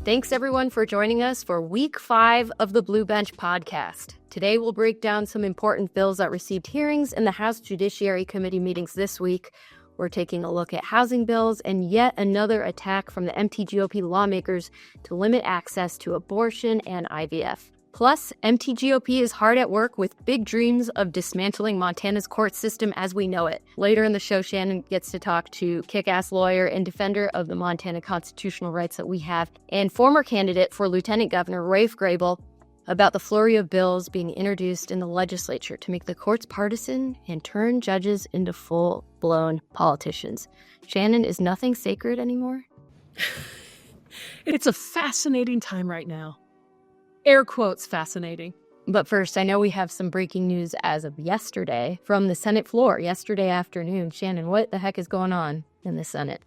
Thanks, everyone, for joining us for Week 5 of the Blue Bench podcast. Today, we'll break down some important bills that received hearings in the House Judiciary Committee meetings this week. We're taking a look at housing bills and yet another attack from the MTGOP lawmakers to limit access to abortion and IVF. Plus, MTGOP is hard at work with big dreams of dismantling Montana's court system as we know it. Later in the show, Shannon gets to talk to kick-ass lawyer and defender of the Montana constitutional rights that we have, and former candidate for Lieutenant Governor Raph Graybill about the flurry of bills being introduced in the legislature to make the courts partisan and turn judges into full-blown politicians. Shannon, is nothing sacred anymore? It's a fascinating time right now. Air quotes, fascinating. But first, I know we have some breaking news as of yesterday from the Senate floor, yesterday afternoon. Shannon, what the heck is going on in the Senate?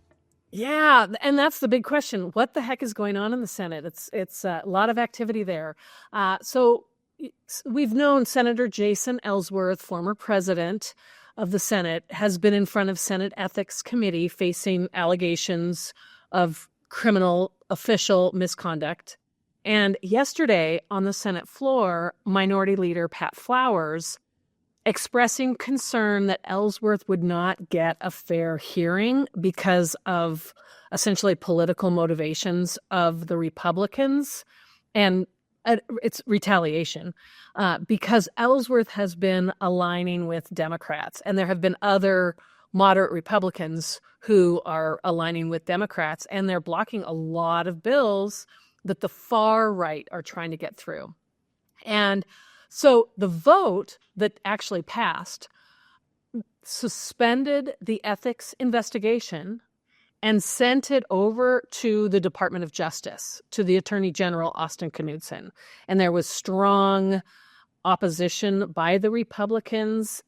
Yeah, and that's the big question. What the heck is going on in the Senate? It's a lot of activity there. So we've known Senator Jason Ellsworth, former president of the Senate, has been in front of Senate Ethics Committee facing allegations of criminal official misconduct. And yesterday on the Senate floor, Minority Leader Pat Flowers expressing concern that Ellsworth would not get a fair hearing because of essentially political motivations of the Republicans. And it's retaliation because Ellsworth has been aligning with Democrats. And there have been other moderate Republicans who are aligning with Democrats, and they're blocking a lot of bills that the far right are trying to get through. And so the vote that actually passed suspended the ethics investigation and sent it over to the Department of Justice, to the Attorney General, Austin Knudsen. And there was strong opposition by the Republicans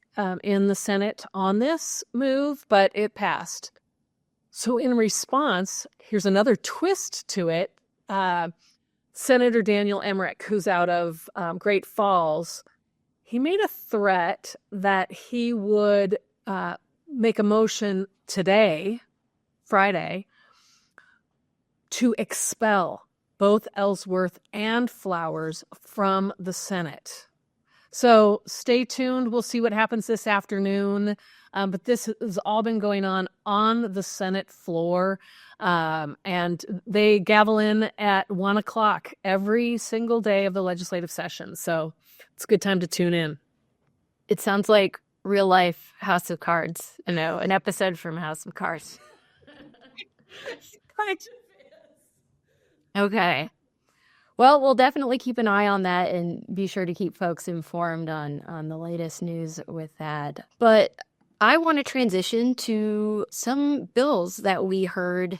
in the Senate on this move, but it passed. So in response, here's another twist to it. Senator Daniel Emmerich, who's out of Great Falls, he made a threat that he would make a motion today, Friday, to expel both Ellsworth and Flowers from the Senate. So stay tuned. We'll see what happens this afternoon. But this has all been going on the Senate floor. And they gavel in at 1 o'clock every single day of the legislative session. So it's a good time to tune in. It sounds like real life House of Cards, an episode from House of Cards. Okay. Well, we'll definitely keep an eye on that and be sure to keep folks informed on the latest news with that. But I want to transition to some bills that we heard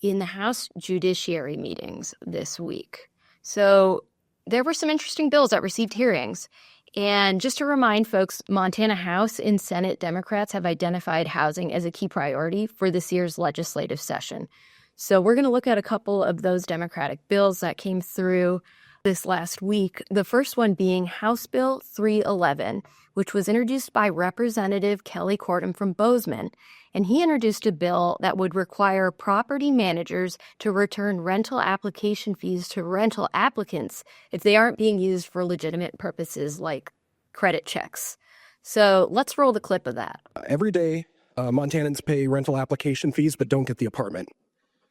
in the House Judiciary meetings this week. So there were some interesting bills that received hearings. And just to remind folks, Montana House and Senate Democrats have identified housing as a key priority for this year's legislative session. So we're going to look at a couple of those Democratic bills that came through this last week. The first one being House Bill 311, which was introduced by Representative Kelly Kortum from Bozeman. And he introduced a bill that would require property managers to return rental application fees to rental applicants if they aren't being used for legitimate purposes like credit checks. So let's roll the clip of that. Every day, Montanans pay rental application fees but don't get the apartment.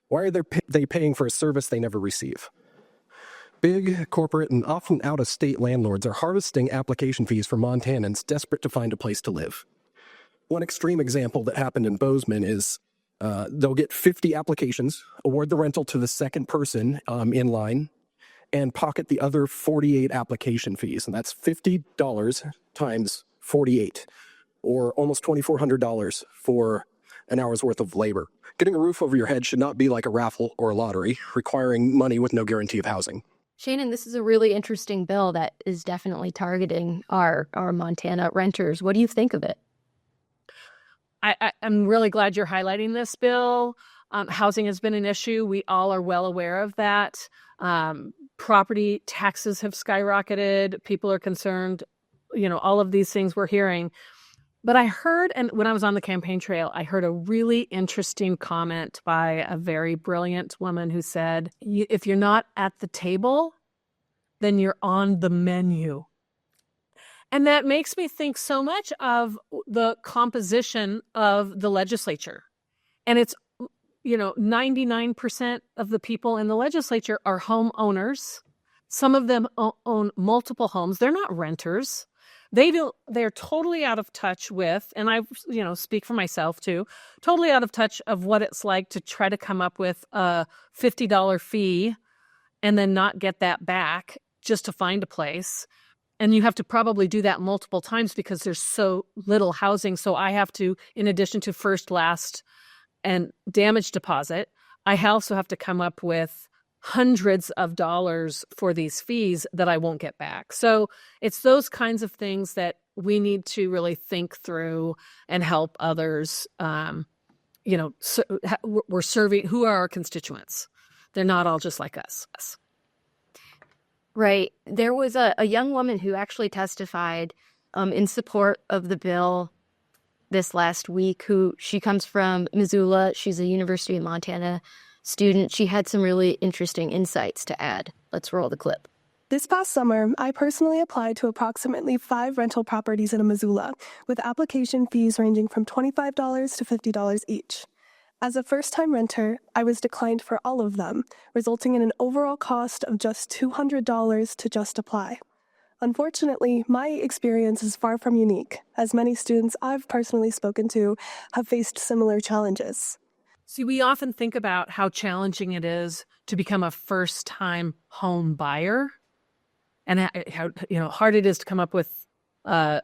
Why are they paying for a service they never receive? Big, corporate, and often out-of-state landlords are harvesting application fees from Montanans desperate to find a place to live. One extreme example that happened in Bozeman is they'll get 50 applications, award the rental to the second person in line, and pocket the other 48 application fees. And that's $50 times 48, or almost $2,400 for an hour's worth of labor. Getting a roof over your head should not be like a raffle or a lottery, requiring money with no guarantee of housing. Shannon, this is a really interesting bill that is definitely targeting our Montana renters. What do you think of it? I'm really glad you're highlighting this bill. Housing has been an issue. We all are well aware of that. Property taxes have skyrocketed. People are concerned. All of these things we're hearing. But I heard, and when I was on the campaign trail, I heard a really interesting comment by a very brilliant woman who said, if you're not at the table, then you're on the menu. And that makes me think so much of the composition of the legislature. And it's, 99% of the people in the legislature are homeowners. Some of them own multiple homes. They're not renters. They're totally out of touch with, and I, speak for myself too, totally out of touch of what it's like to try to come up with a $50 fee and then not get that back just to find a place. And you have to probably do that multiple times because there's so little housing. So I have to, in addition to first, last, and damage deposit, I also have to come up with hundreds of dollars for these fees that I won't get back. So it's those kinds of things that we need to really think through and help others. We're serving, who are our constituents? They're not all just like us. Right. There was a young woman who actually testified in support of the bill this last week. She comes from Missoula. She's a University of Montana student. She had some really interesting insights to add. Let's roll the clip. This past summer, I personally applied to approximately 5 rental properties in Missoula, with application fees ranging from $25 to $50 each. As a first-time renter, I was declined for all of them, resulting in an overall cost of just $200 to just apply. Unfortunately, my experience is far from unique, as many students I've personally spoken to have faced similar challenges. See, we often think about how challenging it is to become a first-time home buyer, and how hard it is to come up with a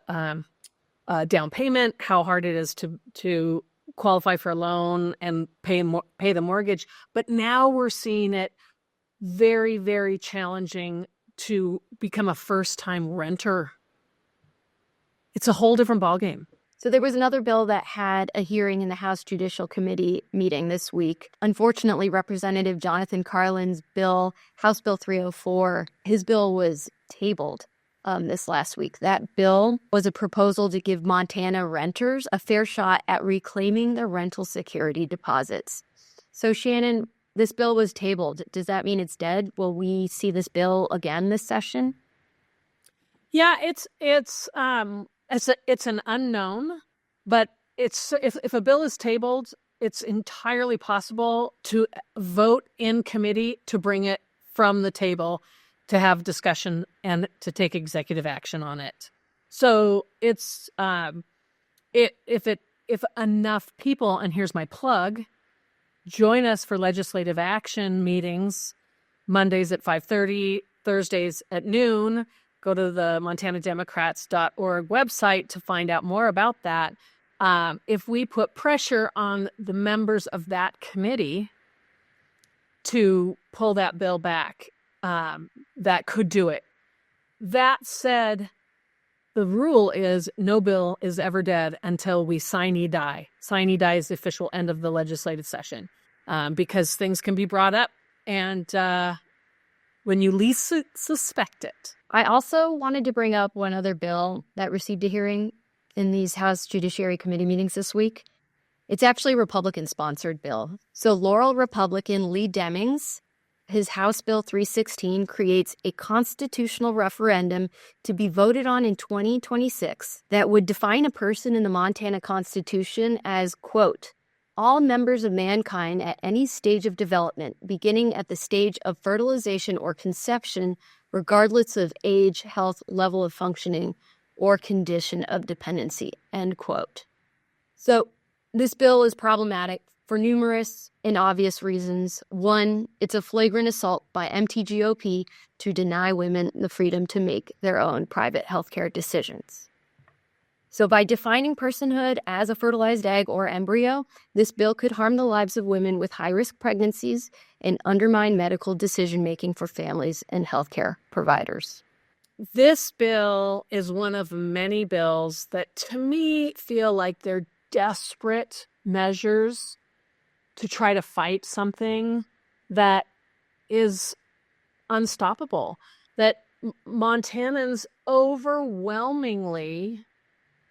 down payment, how hard it is to qualify for a loan and pay the mortgage. But now we're seeing it very, very challenging to become a first-time renter. It's a whole different ballgame. So there was another bill that had a hearing in the House Judicial Committee meeting this week. Unfortunately, Representative Jonathan Carlin's bill, House Bill 304, his bill was tabled this last week. That bill was a proposal to give Montana renters a fair shot at reclaiming their rental security deposits. So, Shannon, this bill was tabled. Does that mean it's dead? Will we see this bill again this session? Yeah, it's an unknown, but if a bill is tabled, it's entirely possible to vote in committee to bring it from the table to have discussion and to take executive action on it. So it's if enough people, and here's my plug, join us for legislative action meetings Mondays at 5:30, Thursdays at noon. Go to the montanademocrats.org website to find out more about that. If we put pressure on the members of that committee to pull that bill back, that could do it. That said, the rule is no bill is ever dead until we sine die. Sine die is the official end of the legislative session, because things can be brought up and when you least suspect it. I also wanted to bring up one other bill that received a hearing in these House Judiciary Committee meetings this week. It's actually a Republican-sponsored bill. So Laurel Republican Lee Demings, his House Bill 316, creates a constitutional referendum to be voted on in 2026 that would define a person in the Montana Constitution as, quote, all members of mankind at any stage of development, beginning at the stage of fertilization or conception, regardless of age, health, level of functioning, or condition of dependency, end quote. So this bill is problematic for numerous and obvious reasons. One, it's a flagrant assault by MTGOP to deny women the freedom to make their own private healthcare decisions. So by defining personhood as a fertilized egg or embryo, this bill could harm the lives of women with high-risk pregnancies and undermine medical decision-making for families and healthcare providers. This bill is one of many bills that, to me, feel like they're desperate measures to try to fight something that is unstoppable, that Montanans overwhelmingly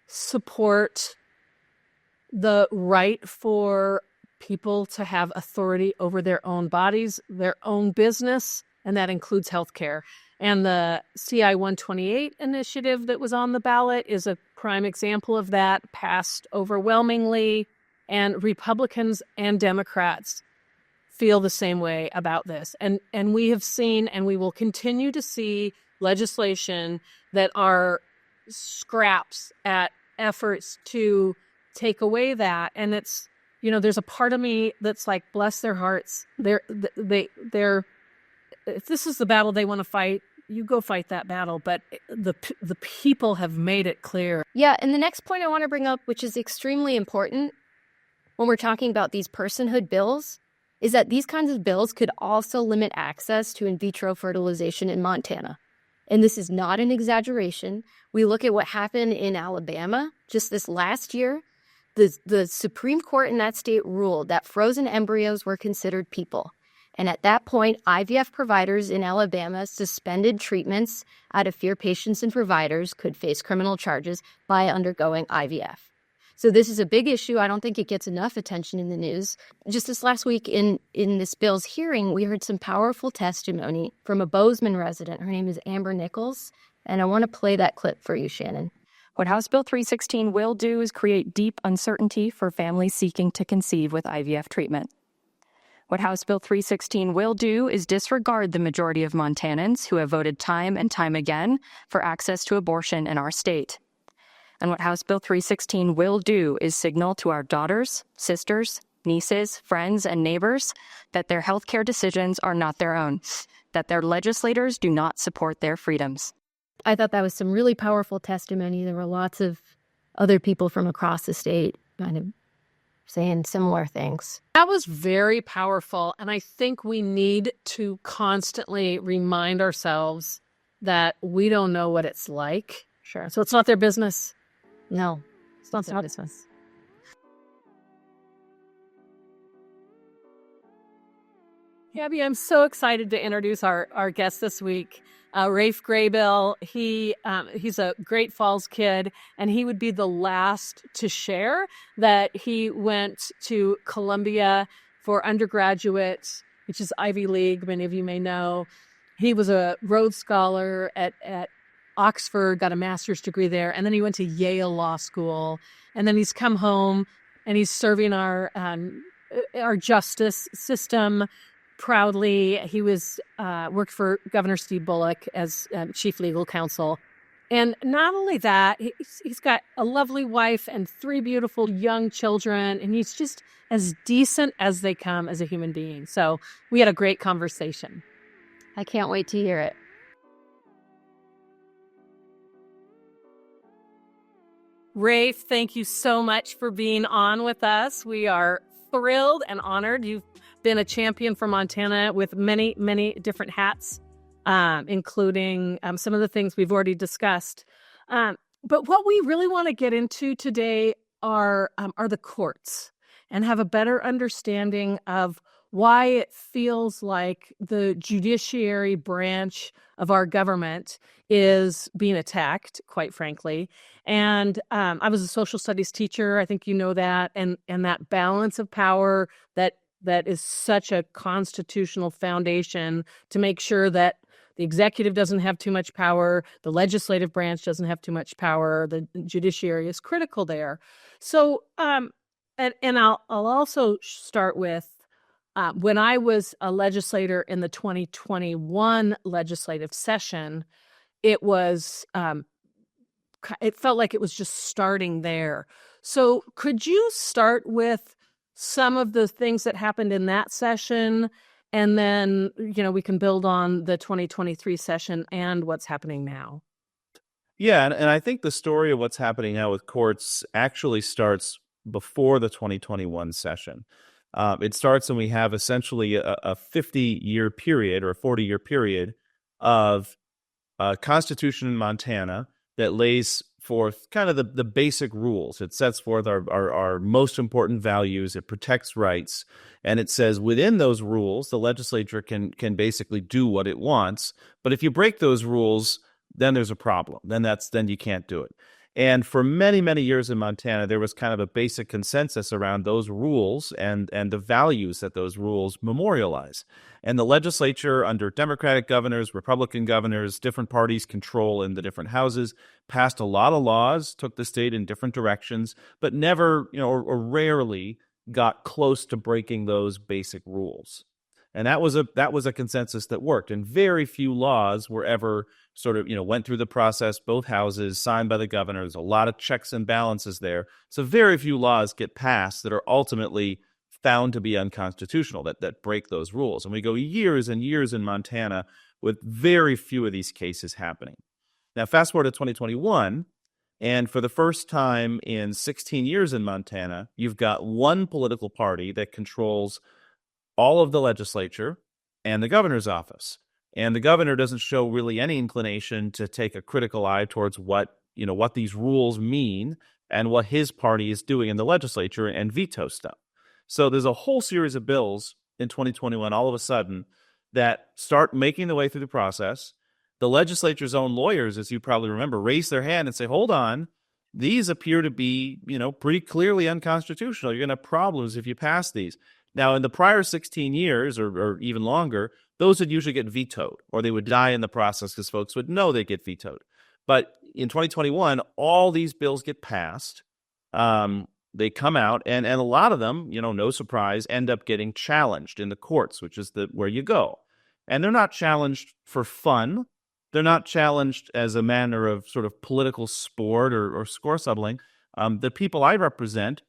support the right for people to have authority over their own bodies, their own business, and that includes healthcare. And the CI 128 initiative that was on the ballot is a prime example of that, passed overwhelmingly, and Republicans and Democrats feel the same way about this. And we have seen, and we will continue to see, legislation that are scraps at efforts to take away that. And it's, there's a part of me that's like, bless their hearts. They're if this is the battle they want to fight, you go fight that battle. But the people have made it clear. Yeah, and the next point I want to bring up, which is extremely important when we're talking about these personhood bills, is that these kinds of bills could also limit access to in vitro fertilization in Montana. And this is not an exaggeration. We look at what happened in Alabama just this last year. The Supreme Court in that state ruled that frozen embryos were considered people. And at that point, IVF providers in Alabama suspended treatments out of fear patients and providers could face criminal charges by undergoing IVF. So this is a big issue. I don't think it gets enough attention in the news. Just this last week in this bill's hearing, we heard some powerful testimony from a Bozeman resident. Her name is Amber Nichols, and I want to play that clip for you, Shannon. What House Bill 316 will do is create deep uncertainty for families seeking to conceive with IVF treatment. What House Bill 316 will do is disregard the majority of Montanans who have voted time and time again for access to abortion in our state. And what House Bill 316 will do is signal to our daughters, sisters, nieces, friends, and neighbors that their healthcare decisions are not their own, that their legislators do not support their freedoms. I thought that was some really powerful testimony. There were lots of other people from across the state kind of saying similar things. That was very powerful. And I think we need to constantly remind ourselves that we don't know what it's like. Sure. So it's not their business. No, It's not their business. Gaby, I'm so excited to introduce our guest this week, Raph Graybill. He's a Great Falls kid, and he would be the last to share that he went to Columbia for undergraduate, which is Ivy League, many of you may know. He was a Rhodes Scholar at Oxford, got a master's degree there, and then he went to Yale Law School, and then he's come home and he's serving our justice system proudly. He was worked for Governor Steve Bullock as chief legal counsel. And not only that, he's got a lovely wife and 3 beautiful young children, and he's just as decent as they come as a human being. So we had a great conversation. I can't wait to hear it. Raph, thank you so much for being on with us. We are thrilled and honored. You've been a champion for Montana with many, many different hats, including some of the things we've already discussed. But what we really want to get into today are the courts and have a better understanding of why it feels like the judiciary branch of our government is being attacked, quite frankly. And I was a social studies teacher. I think you know that. And that balance of power that is such a constitutional foundation to make sure that the executive doesn't have too much power, the legislative branch doesn't have too much power, the judiciary is critical there. So, and I'll also start with, when I was a legislator in the 2021 legislative session, it felt like it was just starting there. So could you start with some of the things that happened in that session, and then, we can build on the 2023 session and what's happening now? Yeah, and I think the story of what's happening now with courts actually starts before the 2021 session. It starts when we have essentially a 50-year period or a 40-year period of a constitution in Montana that lays forth kind of the basic rules. It sets forth our most important values. It protects rights. And it says within those rules, the legislature can basically do what it wants. But if you break those rules, then there's a problem. Then you can't do it. And for many, many years in Montana, there was kind of a basic consensus around those rules and the values that those rules memorialize. And the legislature, under Democratic governors, Republican governors, different parties control in the different houses, passed a lot of laws, took the state in different directions, but never, or rarely got close to breaking those basic rules. And that was a consensus that worked. And very few laws were ever sort of, went through the process, both houses, signed by the governor. There's a lot of checks and balances there. So very few laws get passed that are ultimately found to be unconstitutional, that break those rules. And we go years and years in Montana with very few of these cases happening. Now, fast forward to 2021, and for the first time in 16 years in Montana, you've got one political party that controls all of the legislature and the governor's office. And the governor doesn't show really any inclination to take a critical eye towards what these rules mean and what his party is doing in the legislature and veto stuff. So there's a whole series of bills in 2021 all of a sudden that start making their way through the process. The legislature's own lawyers, as you probably remember, raise their hand and say, hold on, these appear to be, pretty clearly unconstitutional. You're going to have problems if you pass these. Now, in the prior 16 years or even longer, those would usually get vetoed, or they would die in the process because folks would know they'd get vetoed. But in 2021, all these bills get passed. They come out, and a lot of them, no surprise, end up getting challenged in the courts, which is where you go. And they're not challenged for fun. They're not challenged as a manner of sort of political sport or score settling. The people I represent,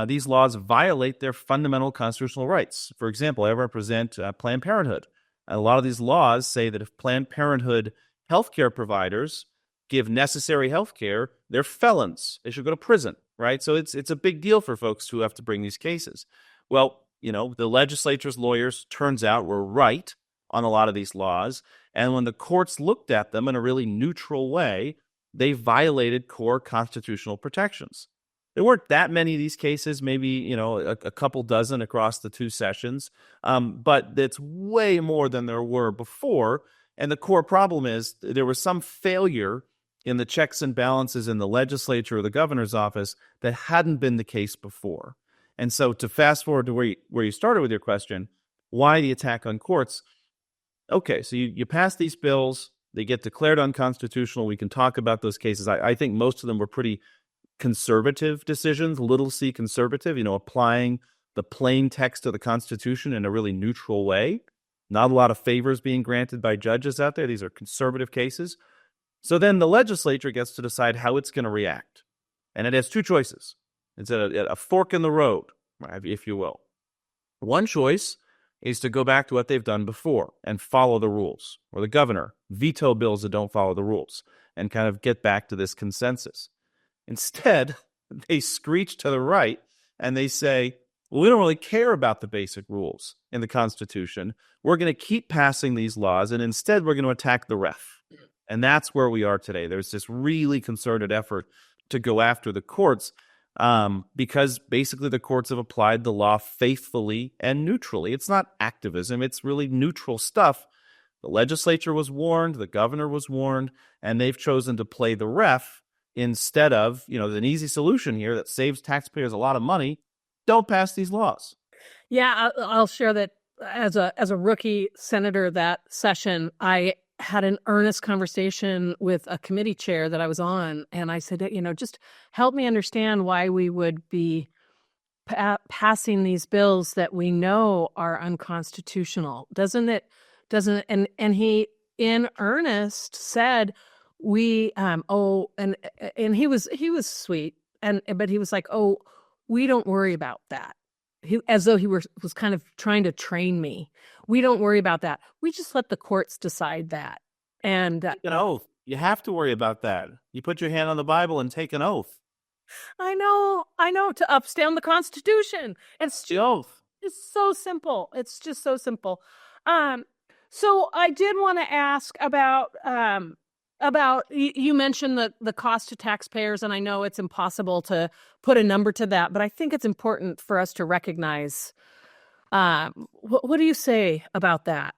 these laws violate their fundamental constitutional rights. For example, I represent Planned Parenthood. And a lot of these laws say that if Planned Parenthood healthcare providers give necessary healthcare, they're felons. They should go to prison, right? So it's a big deal for folks who have to bring these cases. Well, the legislature's lawyers, turns out, were right on a lot of these laws. And when the courts looked at them in a really neutral way, they violated core constitutional protections. There weren't that many of these cases, maybe, a couple dozen across the two sessions, but it's way more than there were before. And the core problem is there was some failure in the checks and balances in the legislature or the governor's office that hadn't been the case before. And so to fast forward to where you started with your question, why the attack on courts? Okay, so you pass these bills, they get declared unconstitutional. We can talk about those cases. I think most of them were pretty conservative decisions, little c conservative, applying the plain text of the Constitution in a really neutral way. Not a lot of favors being granted by judges out there. These are conservative cases. So then the legislature gets to decide how it's going to react. And it has two choices. It's a fork in the road, if you will. One choice is to go back to what they've done before and follow the rules, or the governor veto bills that don't follow the rules and kind of get back to this consensus. Instead, they screech to the right and they say, well, we don't really care about the basic rules in the Constitution. We're going to keep passing these laws, and instead we're going to attack the ref. And that's where we are today. There's this really concerted effort to go after the courts because basically the courts have applied the law faithfully and neutrally. It's not activism. It's really neutral stuff. The legislature was warned, the governor was warned, and they've chosen to play the ref instead of, an easy solution here that saves taxpayers a lot of money. Don't pass these laws. Yeah, I'll share that as a rookie senator that session, I had an earnest conversation with a committee chair that I was on, and I said, just help me understand why we would be passing these bills that we know are unconstitutional. And he in earnest said, and he was sweet, but he was like, oh, we don't worry about that. As though he was kind of trying to train me. We don't worry about that. We just let the courts decide that. And take an oath. You have to worry about that. You put your hand on the Bible and take an oath. I know, to upstand the Constitution. It's the oath. It's so simple. It's just so simple. So I did want to ask about you mentioned the cost to taxpayers, and I know it's impossible to put a number to that, but I think it's important for us to recognize. What do you say about that?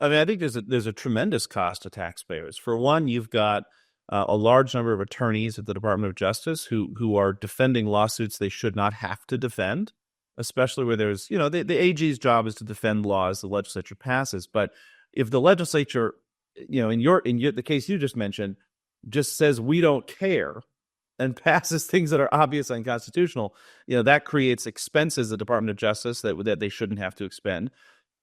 I mean, I think there's a tremendous cost to taxpayers. For one, you've got a large number of attorneys at the Department of Justice who are defending lawsuits they should not have to defend, especially where there's, the AG's job is to defend laws the legislature passes. But if the legislature, the case you just mentioned, just says we don't care and passes things that are obviously unconstitutional, that creates expenses at the Department of Justice that they shouldn't have to expend.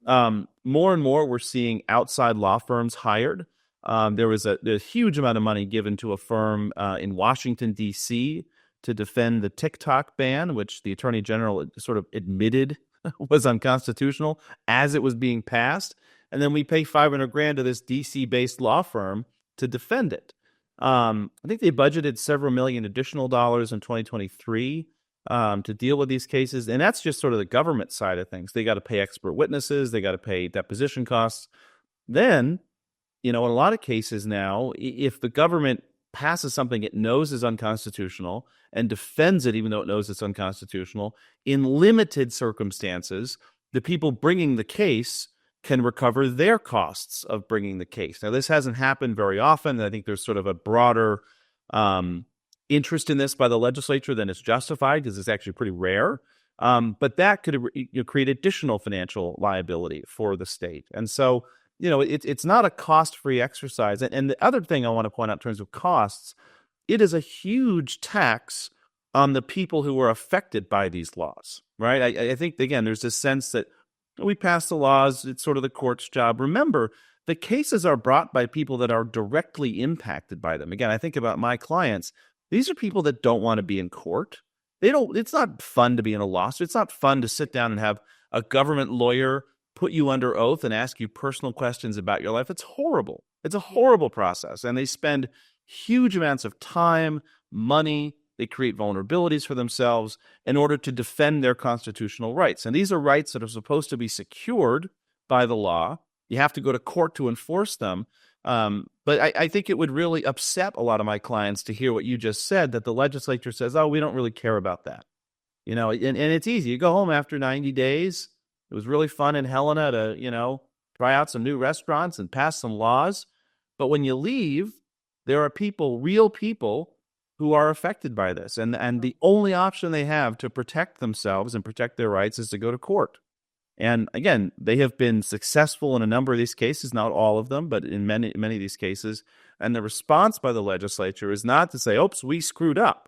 More and more, we're seeing outside law firms hired. There was a huge amount of money given to a firm in Washington, D.C. to defend the TikTok ban, which the Attorney General sort of admitted was unconstitutional as it was being passed. And then we pay $500,000 to this D.C.-based law firm to defend it. I think they budgeted several million additional dollars in 2023 to deal with these cases. And that's just sort of the government side of things. They got to pay expert witnesses. They got to pay deposition costs. Then, in a lot of cases now, if the government passes something it knows is unconstitutional and defends it even though it knows it's unconstitutional, in limited circumstances, the people bringing the case can recover their costs of bringing the case. Now, this hasn't happened very often. I think there's sort of a broader interest in this by the legislature than it's justified because it's actually pretty rare. But that could create additional financial liability for the state. And so, it's not a cost-free exercise. And the other thing I want to point out in terms of costs, it is a huge tax on the people who are affected by these laws, right? I think, again, there's this sense that we pass the laws, it's sort of the court's job. Remember, the cases are brought by people that are directly impacted by them. Again, I think about my clients. These are people that don't want to be in court. It's not fun to be in a lawsuit. It's not fun to sit down and have a government lawyer put you under oath and ask you personal questions about your life. It's horrible. It's a horrible process. And they spend huge amounts of time, money. They create vulnerabilities for themselves in order to defend their constitutional rights. And these are rights that are supposed to be secured by the law. You have to go to court to enforce them. But I think it would really upset a lot of my clients to hear what you just said, that the legislature says, oh, we don't really care about that. And it's easy. You go home after 90 days. It was really fun in Helena to, try out some new restaurants and pass some laws. But when you leave, there are people, real people, who are affected by this. And the only option they have to protect themselves and protect their rights is to go to court. And again, they have been successful in a number of these cases, not all of them, but in many of these cases. And the response by the legislature is not to say, oops, we screwed up,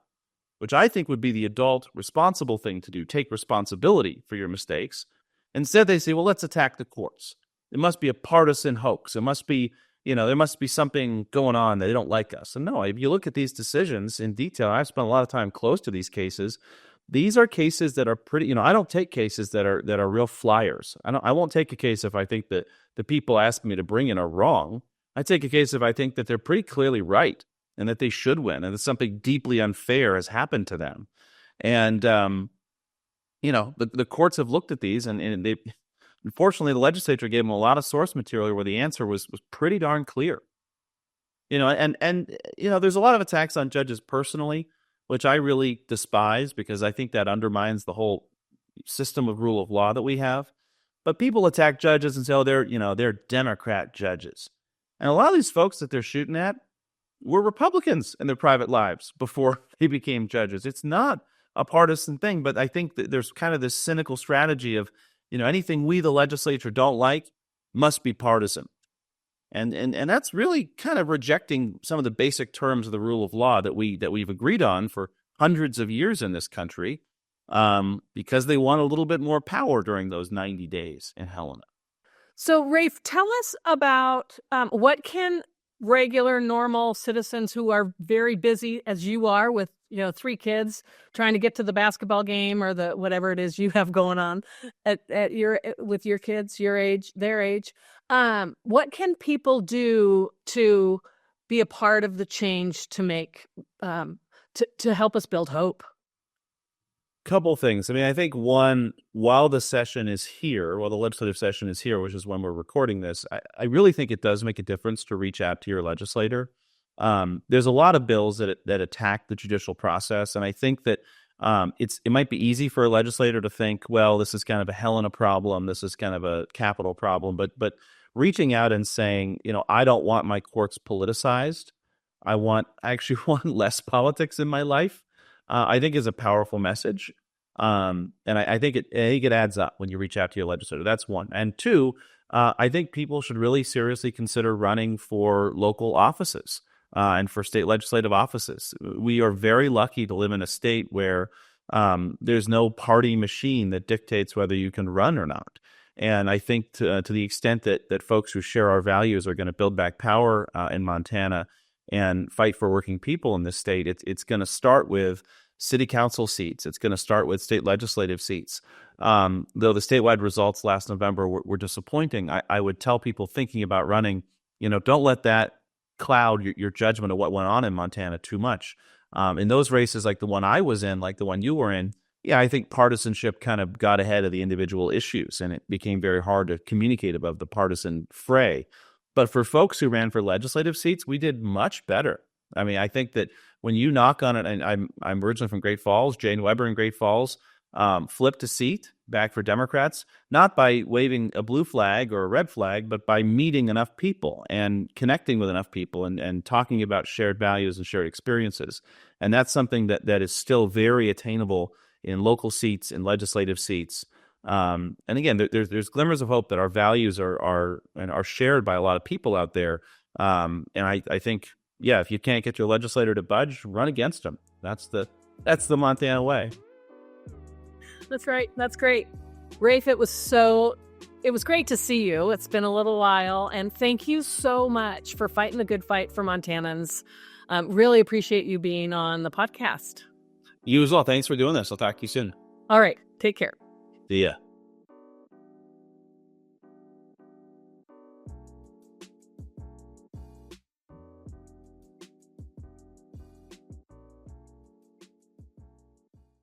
which I think would be the adult responsible thing to do, take responsibility for your mistakes. Instead, they say, well, let's attack the courts. It must be a partisan hoax. It must be, there must be something going on that they don't like us. And no, if you look at these decisions in detail, I've spent a lot of time close to these cases. These are cases that are pretty, I don't take cases that are real flyers. I won't take a case if I think that the people asking me to bring in are wrong. I take a case if I think that they're pretty clearly right and that they should win and that something deeply unfair has happened to them. And, the courts have looked at these and they, unfortunately, the legislature gave them a lot of source material where the answer was pretty darn clear. And there's a lot of attacks on judges personally, which I really despise because I think that undermines the whole system of rule of law that we have. But people attack judges and say, oh, they're Democrat judges. And a lot of these folks that they're shooting at were Republicans in their private lives before they became judges. It's not a partisan thing, but I think that there's kind of this cynical strategy of, anything we, the legislature, don't like must be partisan. And that's really kind of rejecting some of the basic terms of the rule of law that we've agreed on for hundreds of years in this country, because they want a little bit more power during those 90 days in Helena. So, Rafe, tell us about what can regular, normal citizens who are very busy, as you are, with 3 kids trying to get to the basketball game or the whatever it is you have going on with your kids, your age, their age. What can people do to be a part of the change to make to help us build hope? Couple things. I mean, I think one, while the legislative session is here, which is when we're recording this, I really think it does make a difference to reach out to your legislator. There's a lot of bills that attack the judicial process, and I think that it might be easy for a legislator to think, well, this is kind of a Helena problem, this is kind of a capital problem, but reaching out and saying, I don't want my courts politicized, I actually want less politics in my life, I think is a powerful message. And I think it adds up when you reach out to your legislator. That's one. And two, I think people should really seriously consider running for local offices and for state legislative offices. We are very lucky to live in a state where there's no party machine that dictates whether you can run or not. And I think to the extent that folks who share our values are going to build back power in Montana and fight for working people in this state, it's going to start with city council seats. It's going to start with state legislative seats. Though the statewide results last November were disappointing, I would tell people thinking about running, don't let that cloud your judgment of what went on in Montana too much. In those races, like the one I was in, like the one you were in, I think partisanship kind of got ahead of the individual issues, and it became very hard to communicate above the partisan fray. But for folks who ran for legislative seats, we did much better. I mean, I think that when you knock on it, and I'm originally from Great Falls, Jane Weber in Great Falls flipped a seat back for Democrats, not by waving a blue flag or a red flag, but by meeting enough people and connecting with enough people and talking about shared values and shared experiences. And that's something that is still very attainable in local seats, in legislative seats. And again, there's glimmers of hope that our values are shared by a lot of people out there. And I think, if you can't get your legislator to budge, run against them. That's the Montana way. That's right. That's great. Rafe, it was great to see you. It's been a little while. And thank you so much for fighting the good fight for Montanans. Really appreciate you being on the podcast. You as well. Thanks for doing this. I'll talk to you soon. All right. Take care. See ya.